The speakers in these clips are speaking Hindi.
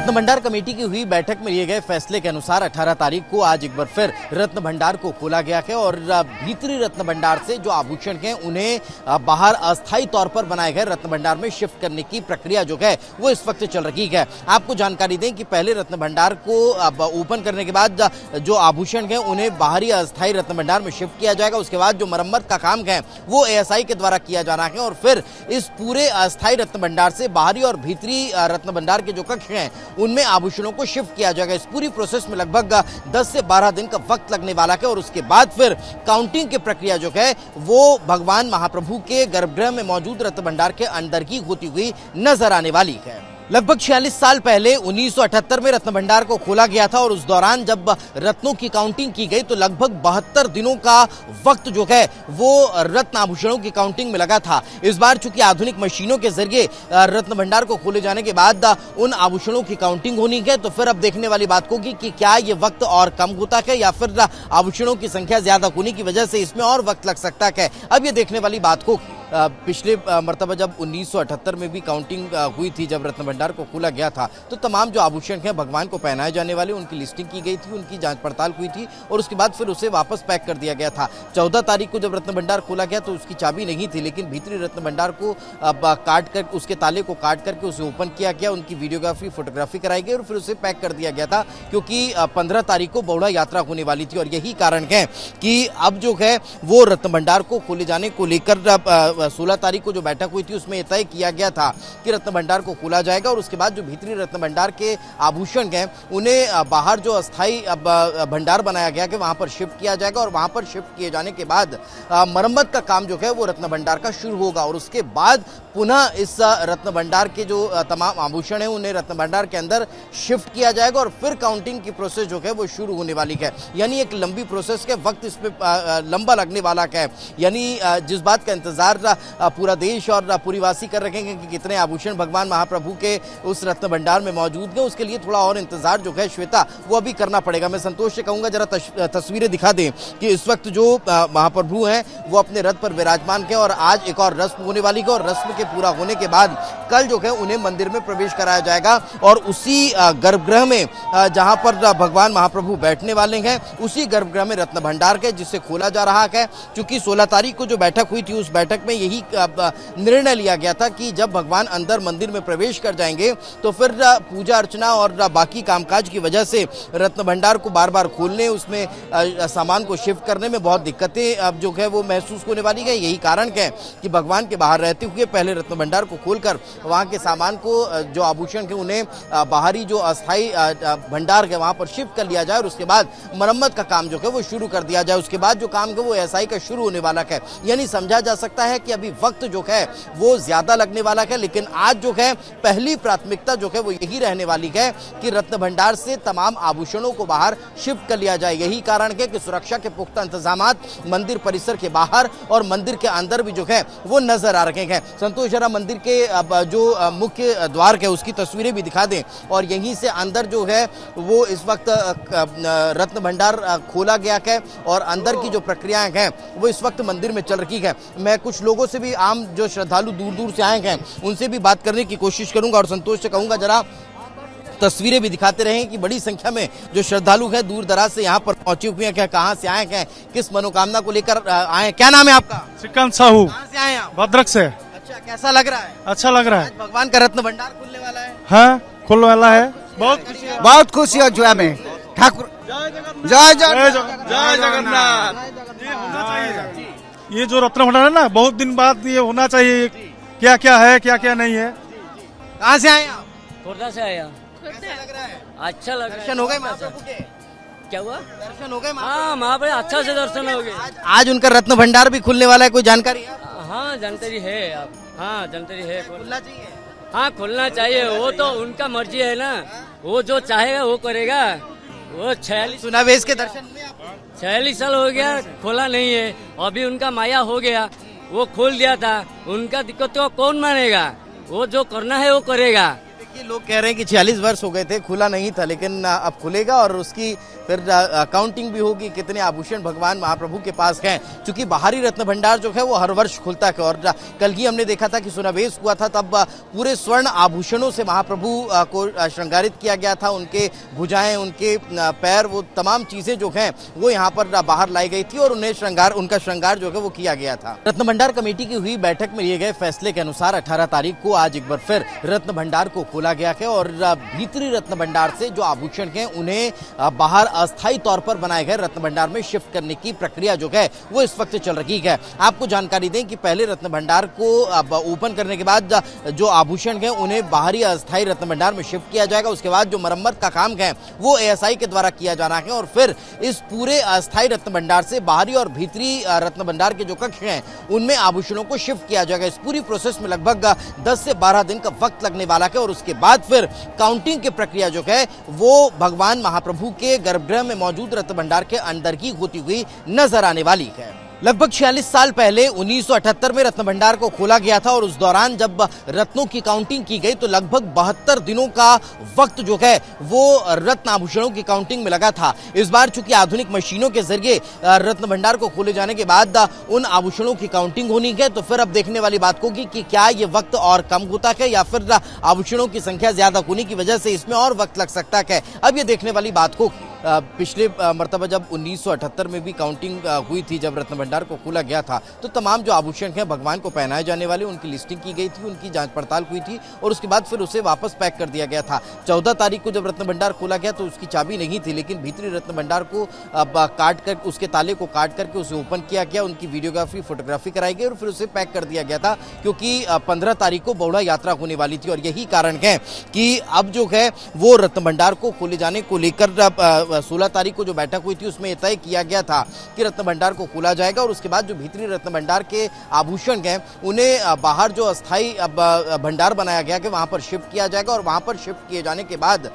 रत्न भंडार कमेटी की हुई बैठक में लिए गए फैसले के अनुसार 18 तारीख को आज एक बार फिर रत्न भंडार को खोला गया है और भीतरी रत्न भंडार से जो आभूषण हैं उन्हें बाहर अस्थायी तौर पर बनाए गए रत्न भंडार में शिफ्ट करने की प्रक्रिया जो है वो इस वक्त चल रही है। आपको जानकारी दें कि पहले रत्न भंडार को ओपन करने के बाद जो आभूषण हैं उन्हें बाहरी अस्थायी रत्न भंडार में शिफ्ट किया जाएगा। उसके बाद जो मरम्मत का काम है वो ASI के द्वारा किया जाना है और फिर इस पूरे अस्थायी रत्न भंडार से बाहरी और भीतरी रत्न भंडार के जो कक्ष हैं उनमें आभूषणों को शिफ्ट किया जाएगा। इस पूरी प्रोसेस में लगभग 10 से 12 दिन का वक्त लगने वाला है और उसके बाद फिर काउंटिंग की प्रक्रिया जो है वो भगवान महाप्रभु के गर्भगृह में मौजूद रत्न भंडार के अंदर की होती हुई नजर आने वाली है। लगभग 46 साल पहले 1978 में रत्न भंडार को खोला गया था और उस दौरान जब रत्नों की काउंटिंग की गई तो लगभग 72 दिनों का वक्त जो है वो रत्न आभूषणों की काउंटिंग में लगा था। इस बार चूंकि आधुनिक मशीनों के जरिए रत्न भंडार को खोले जाने के बाद उन आभूषणों की काउंटिंग होनी है तो फिर अब देखने वाली बात होगी कि क्या ये वक्त और कम होता है या फिर आभूषणों की संख्या ज्यादा होने की वजह से इसमें और वक्त लग सकता है। अब ये देखने वाली बात होगी। पिछले मर्तबा जब 1978 में भी काउंटिंग हुई थी, जब रत्न भंडार को खोला गया था तो तमाम जो आभूषण हैं भगवान को पहनाए जाने वाले उनकी लिस्टिंग की गई थी, उनकी जांच पड़ताल हुई थी और उसके बाद फिर उसे वापस पैक कर दिया गया था। 14 तारीख को जब रत्न भंडार खोला गया तो उसकी चाबी नहीं थी, लेकिन भीतरी रत्न भंडार को काट कर उसके ताले को काट करके उसे ओपन किया गया, उनकी वीडियोग्राफी फोटोग्राफी कराई गई और फिर उसे पैक कर दिया गया था क्योंकि 15 तारीख को बौड़ा यात्रा होने वाली थी। और यही कारण है कि अब जो है वो रत्न भंडार को खोले जाने को लेकर 16 तारीख को जो बैठक हुई थी उसमें तय किया गया था कि रत्न भंडार को खोला जाएगा और उसके बाद जो भीतरी रत्न भंडार के आभूषण हैं उन्हें बाहर जो अस्थायी भंडार बनाया गया कि वहां पर शिफ्ट किया जाएगा और वहां पर शिफ्ट किए जाने के बाद मरम्मत का काम जो है वो रत्न भंडार का शुरू होगा और उसके बाद पुनः इस रत्न भंडार के जो तमाम आभूषण हैं उन्हें रत्न भंडार के अंदर शिफ्ट किया जाएगा और फिर काउंटिंग की प्रोसेस जो है वो शुरू होने वाली है। यानी एक लंबी प्रोसेस के वक्त इस पे लंबा लगने वाला है। यानी जिस बात का इंतजार पूरा देश और पूरीवासी कर रहे हैं कि कितने आभूषण भगवान महाप्रभु के उस रत्न भंडार में मौजूद हैं, उसके लिए थोड़ा और इंतजार जो है श्वेता वो अभी करना पड़ेगा। मैं संतोष से कहूंगा जरा तस्वीरें दिखा दें कि इस वक्त जो महाप्रभु हैं वो अपने रथ पर विराजमान है और आज एक और रस्म होने वाली है और रस्म के पूरा होने के बाद कल जो है उन्हें मंदिर में प्रवेश कराया जाएगा और उसी गर्भगृह में जहां पर भगवान महाप्रभु बैठने वाले हैं उसी गर्भगृह में रत्न भंडार है जिसे खोला जा रहा है। क्योंकि 16 तारीख को जो बैठक हुई थी उस बैठक में यही निर्णय लिया गया था कि जब भगवान अंदर मंदिर में प्रवेश कर जाएंगे तो फिर पूजा अर्चना और बाकी कामकाज की वजह से रत्न भंडार को बार बार खोलने उसमें सामान को शिफ्ट करने में बहुत दिक्कतें अब जो है वो महसूस होने वाली है। यही कारण है कि भगवान के बाहर रहते हुए पहले रत्न भंडार को खोलकर वहां के सामान को जो आभूषण है उन्हें बाहरी जो अस्थायी भंडार है वहां पर शिफ्ट कर लिया जाए और उसके बाद मरम्मत का काम जो है वो शुरू कर दिया जाए। उसके बाद जो काम है वो ASI का शुरू होने वाला है। यानी समझा जा सकता है कि अभी वक्त जो है वो ज्यादा लगने वाला है, लेकिन आज जो है पहली प्राथमिकता जो है वो यही रहने वाली है कि रत्न भंडार से तमाम आभूषणों को बाहर शिफ्ट कर लिया जाए। यही कारण है कि सुरक्षा के पुख्ता इंतजामात मंदिर परिसर के बाहर और मंदिर के अंदर भी जो है वो नजर आ रहे हैं। संतोष जरा मंदिर के जो मुख्य द्वार है उसकी तस्वीरें भी दिखा दें और यहीं से अंदर जो है वो इस वक्त रत्न भंडार खोला गया है और अंदर की जो प्रक्रियाएं हैं वो इस वक्त मंदिर में चल रही है। मैं कुछ लोगों से भी आम जो श्रद्धालु दूर दूर से आए हैं उनसे भी बात करने की कोशिश करूंगा और संतोष से कहूंगा जरा तस्वीरें भी दिखाते रहें कि बड़ी संख्या में जो श्रद्धालु हैं दूर दराज से यहाँ पर पहुंचे हुए हैं। क्या कहाँ से आए हैं, किस मनोकामना को लेकर आए, क्या नाम है आपका? श्रीकांत साहू। कहाँ से आए आप? भद्रक से। अच्छा, कैसा लग रहा है? अच्छा लग रहा है। भगवान का रत्न भंडार खुलने वाला है। हाँ, खुलने वाला है। बहुत खुशी है जो हमें ठाकुर जय जगन्नाथ। ये जो रत्न भंडार है ना बहुत दिन बाद ये होना चाहिए। क्या क्या है क्या क्या नहीं है। कहाँ से आए आप? खुर्दा से आया। कैसा लग रहा है? अच्छा लग रहा है। दर्शन हो गए महाप्रभु के? क्या हुआ? दर्शन हो गए? हाँ वहाँ पे अच्छा से दर्शन हो गए। आज उनका रत्न भंडार भी खुलने वाला है, कोई जानकारी है? हाँ जानकारी है आप? हाँ जानकारी है। खुलना चाहिए। हाँ खुलना चाहिए, वो तो उनका मर्जी है ना, वो जो चाहेगा वो करेगा। वो 46 के दर्शन हुए आपको? 46 साल हो गया खोला नहीं है, अभी उनका माया हो गया, वो खोल दिया था। उनका दिक्कत तो कौन मानेगा, वो जो करना है वो करेगा। देखिए लोग कह रहे हैं कि 46 वर्ष हो गए थे खुला नहीं था, लेकिन अब खुलेगा और उसकी फिर काउंटिंग भी होगी कितने आभूषण भगवान महाप्रभु के पास हैं। चूंकि बाहरी रत्न भंडार जो है वो हर वर्ष खुलता है और कल ही हमने देखा था कि सुनावेश हुआ था, तब पूरे स्वर्ण आभूषणों से महाप्रभु को श्रृंगारित किया गया था। उनके भुजाएं, उनके पैर, वो तमाम चीजें जो हैं वो यहाँ पर बाहर लाई गई थी और उनका श्रृंगार जो है वो किया गया था। रत्न भंडार कमेटी की हुई बैठक में लिए गए फैसले के अनुसार 18 तारीख को आज एक बार फिर रत्न भंडार को खोला गया है और भीतरी रत्न भंडार से जो आभूषण हैं उन्हें बाहर अस्थायी तौर पर बनाए गए रत्न भंडार में शिफ्ट करने की प्रक्रिया जो है वो इस वक्त चल रही है। आपको जानकारी दें कि पहले रत्न भंडार को ओपन करने के बाद जो आभूषण हैं उन्हें बाहरी अस्थायी रत्न भंडार में शिफ्ट किया जाएगा। उसके बाद जो मरम्मत का काम है वो एएसआई के द्वारा किया जाना है और फिर इस पूरे अस्थायी रत्न भंडार से बाहरी और भीतरी रत्न भंडार के जो कक्ष हैं उनमें आभूषणों को शिफ्ट किया जाएगा। इस पूरी प्रोसेस में लगभग 10 से 12 दिन का वक्त लगने वाला है और उसके बाद फिर काउंटिंग की प्रक्रिया जो है वो भगवान महाप्रभु के गर्भगृह में मौजूद रत्न भंडार के अंदर की होती हुई नजर आने वाली है। लगभग 46 साल पहले 1978 में रत्न भंडार को खोला गया था और उस दौरान जब रत्नों की काउंटिंग की गई तो लगभग 72 दिनों का वक्त जो है वो रत्न आभूषणों की काउंटिंग में लगा था। इस बार चूंकि आधुनिक मशीनों के जरिए रत्न भंडार को खोले जाने के बाद उन आभूषणों की काउंटिंग होनी है, तो फिर अब देखने वाली बात होगी कि क्या ये वक्त और कम होता है या फिर आभूषणों की संख्या ज्यादा होने की वजह से इसमें और वक्त लग सकता है। अब ये देखने वाली बात होगी। पिछले मर्तबा जब 1978 में भी काउंटिंग हुई थी, जब रत्न भंडार को खोला गया था, तो तमाम जो आभूषण हैं भगवान को पहनाए जाने वाले उनकी लिस्टिंग की गई थी, उनकी जांच पड़ताल हुई थी और उसके बाद फिर उसे वापस पैक कर दिया गया था। 14 तारीख को जब रत्न भंडार खोला गया तो उसकी चाबी नहीं थी, लेकिन भीतरी रत्न भंडार को काट कर उसके ताले को काट करके उसे ओपन किया गया, उनकी वीडियोग्राफी फोटोग्राफी कराई गई और फिर उसे पैक कर दिया गया था, क्योंकि 15 तारीख को बौड़ा यात्रा होने वाली थी। और यही कारण है कि अब जो है वो रत्न भंडार को खोले जाने को लेकर 16 तारीख को जो बैठक हुई थी उसमें तय किया गया था कि रत्न भंडार को खोला जाएगा और उसके बाद जो भीतरी रत्न भंडार के आभूषण हैं उन्हें बाहर जो अस्थायी भंडार बनाया गया कि वहां पर शिफ्ट किया जाएगा और वहां पर शिफ्ट किए जाने के बाद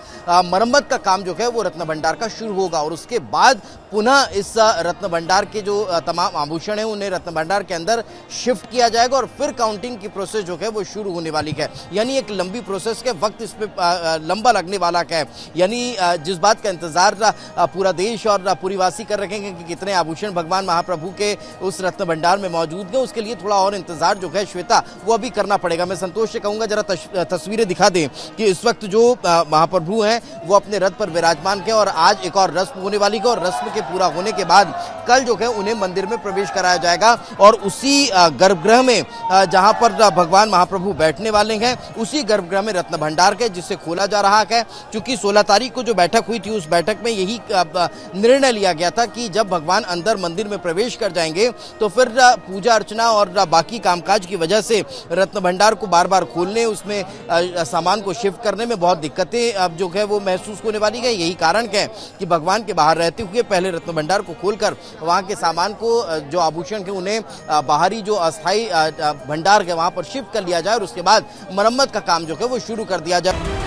मरम्मत का काम जो है वो रत्न भंडार का शुरू होगा और उसके बाद पुनः इस रत्न भंडार के जो तमाम आभूषण हैं उन्हें रत्न भंडार के अंदर शिफ्ट किया जाएगा और फिर काउंटिंग की प्रोसेस जो है वो शुरू होने वाली है। यानी एक लंबी प्रोसेस के वक्त इसमें लंबा लगने वाला है। यानी जिस बात का इंतजार पूरा देश और पूरीवासी कर रहे हैं कि कितने आभूषण भगवान महाप्रभु के उस रत्न भंडार में मौजूद है, उसके लिए थोड़ा और इंतजार जो है श्वेता वो अभी करना पड़ेगा। मैं संतोष से कहूंगा जरा तस्वीरें दिखा दें कि इस वक्त जो महाप्रभु हैं वो अपने रथ पर विराजमान है और आज एक और रस्म होने वाली है और रस्म के पूरा होने के बाद कल जो है उन्हें मंदिर में प्रवेश कराया जाएगा और उसी गर्भगृह में जहां पर भगवान महाप्रभु बैठने वाले हैं उसी गर्भगृह में रत्न भंडार है जिसे खोला जा रहा है। क्योंकि 16 तारीख को जो बैठक हुई थी उस बैठक में यही निर्णय लिया गया था कि जब भगवान अंदर मंदिर में प्रवेश कर जाएंगे तो फिर पूजा अर्चना और बाकी कामकाज की वजह से रत्न भंडार को बार बार खोलने, उसमें सामान को शिफ्ट करने में बहुत दिक्कतें अब जो है वो महसूस होने वाली है। यही कारण है कि भगवान के बाहर रहते हुए पहले रत्न भंडार को खोलकर वहां के सामान को जो आभूषण के उन्हें बाहरी जो अस्थायी भंडार है वहां पर शिफ्ट कर लिया जाए और उसके बाद मरम्मत का काम जो है वो शुरू कर दिया जाए।